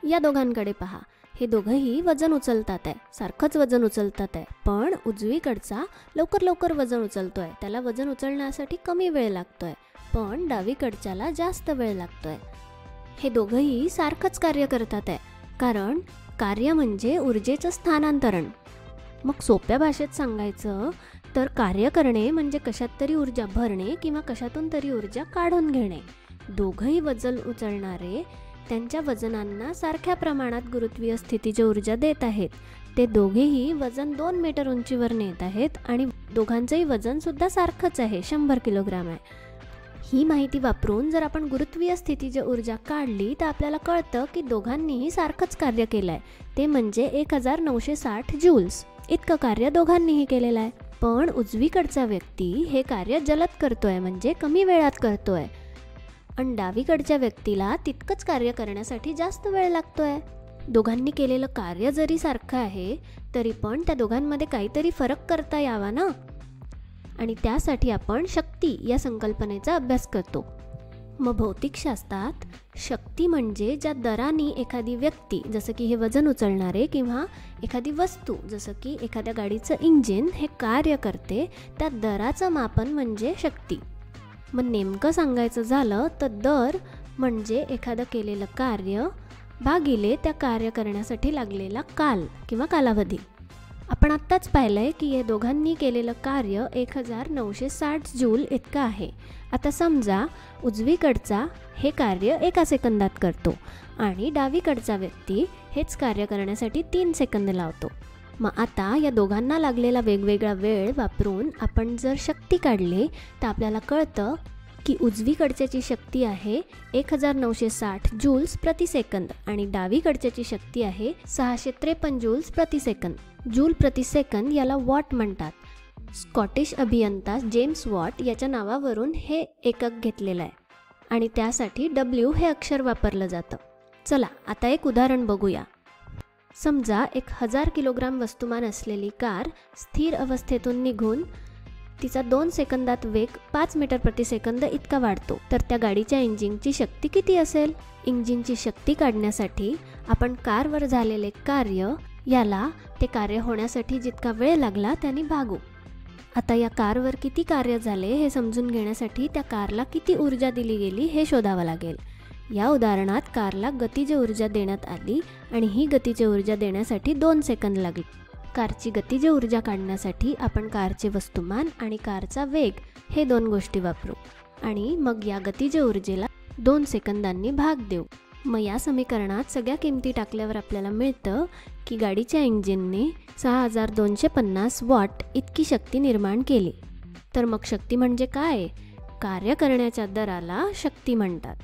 या दोघांकडे पहा, हे दोघंही वजन उचलतात आहे, सारखंच वजन उचलतात आहे, पण उजवीकडचा लवकर लवकर वजन उचलतोय, त्याला वजन उचलण्यासाठी कमी वेळ लागतोय, पण डावीकडच्याला जास्त वेळ लागतोय. हे दोघंही सारखंच कार्य करतात आहे, कारण कार्य म्हणजे ऊर्जेचं स्थानांतरण. मग सोप्या भाषेत सांगायचं तर कार्य करणे म्हणजे कशात तरी ऊर्जा भरणे किंवा कशातून तरी ऊर्जा काढून घेणे. दोघंही वजन उचलणारे त्यांच्या वजनांना सारख्या प्रमाणात गुरुत्वीय स्थितीची ऊर्जा देत आहेत. ते दोघेही वजन 2 मीटर उंचीवर नेत आहेत आणि दोघांचंही वजनसुद्धा सारखंच आहे, 100 किलोग्राम आहे. ही माहिती वापरून जर आपण गुरुत्वीय स्थितीची ऊर्जा काढली तर आपल्याला कळतं की दोघांनीही सारखंच कार्य केलं आहे, ते म्हणजे 1960 जूल्स इतकं कार्य दोघांनीही केलेलं आहे. पण उजवीकडचा व्यक्ती हे कार्य जलद करतोय, म्हणजे कमी वेळात करतोय, आणि डावीकडच्या व्यक्तीला तितकंच कार्य करण्यासाठी जास्त वेळ लागतोय. दोघांनी केलेलं कार्य जरी सारखं आहे तरी पण त्या दोघांमध्ये काहीतरी फरक करता यावा ना, आणि त्यासाठी आपण शक्ती या संकल्पनेचा अभ्यास करतो. मग भौतिकशास्त्रात शक्ती म्हणजे ज्या दराने एखादी व्यक्ती, जसं की हे वजन उचलणारे, किंवा एखादी वस्तू जसं की एखाद्या गाडीचं इंजिन हे कार्य करते, त्या दराचं मापन म्हणजे शक्ती. मग नेमकं सांगायचं झालं तर दर म्हणजे एखादं केलेलं कार्य भागिले त्या कार्य करण्यासाठी लागलेला काल किंवा कालावधी. आपण आत्ताच पाहिलंय की हे दोघांनी केलेलं कार्य 1960 जूल इतकं आहे. आता समजा उजवीकडचा हे कार्य 1 सेकंदात करतो आणि डावीकडचा व्यक्ती हेच कार्य करण्यासाठी 3 सेकंद लावतो. मग आता या दोघांना लागलेला वेगवेगळा वेळ वापरून आपण जर शक्ती काढली तर आपल्याला कळतं की उजवीकडच्याची शक्ती आहे 1960 जूल्स प्रति सेकंद आणि डावीकडच्याची शक्ती आहे 653 जूल्स प्रति सेकंद. जूल प्रति सेकंद याला वॉट म्हणतात. स्कॉटिश अभियंता जेम्स वॉट याच्या नावावरून हे एकक घेतलेलं आहे आणि त्यासाठी W हे अक्षर वापरलं जातं. चला आता एक उदाहरण बघूया. समजा 1000 किलोग्राम वस्तुमान असलेली कार स्थिर अवस्थेतून निघून तिचा 2 सेकंदात वेग 5 मीटर प्रति सेकंद इतका वाढतो, तर त्या गाडीच्या इंजिनची शक्ती किती असेल? इंजिनची शक्ती काढण्यासाठी आपण कारवर झालेले कार्य याला ते कार्य होण्यासाठी जितका वेळ लागला त्याने भागू. आता या कारवर किती कार्य झाले हे समजून घेण्यासाठी त्या कारला किती ऊर्जा दिली गेली हे शोधावं लागेल. या उदाहरणात कारला गतिज ऊर्जा देण्यात आली आणि ही गतिज ऊर्जा देण्यासाठी 2 सेकंद लागले. कारची गतिज ऊर्जा काढण्यासाठी आपण कारचे वस्तुमान आणि कारचा वेग हे 2 गोष्टी वापरू आणि मग या गतिज ऊर्जेला 2 सेकंदांनी भाग देऊ. मग या समीकरणात सगळ्या किमती टाकल्यावर आपल्याला मिळतं की गाडीच्या इंजिनने 6250 वॉट इतकी शक्ती निर्माण केली. तर मग शक्ती म्हणजे काय? कार्य करण्याच्या दराला शक्ती म्हणतात.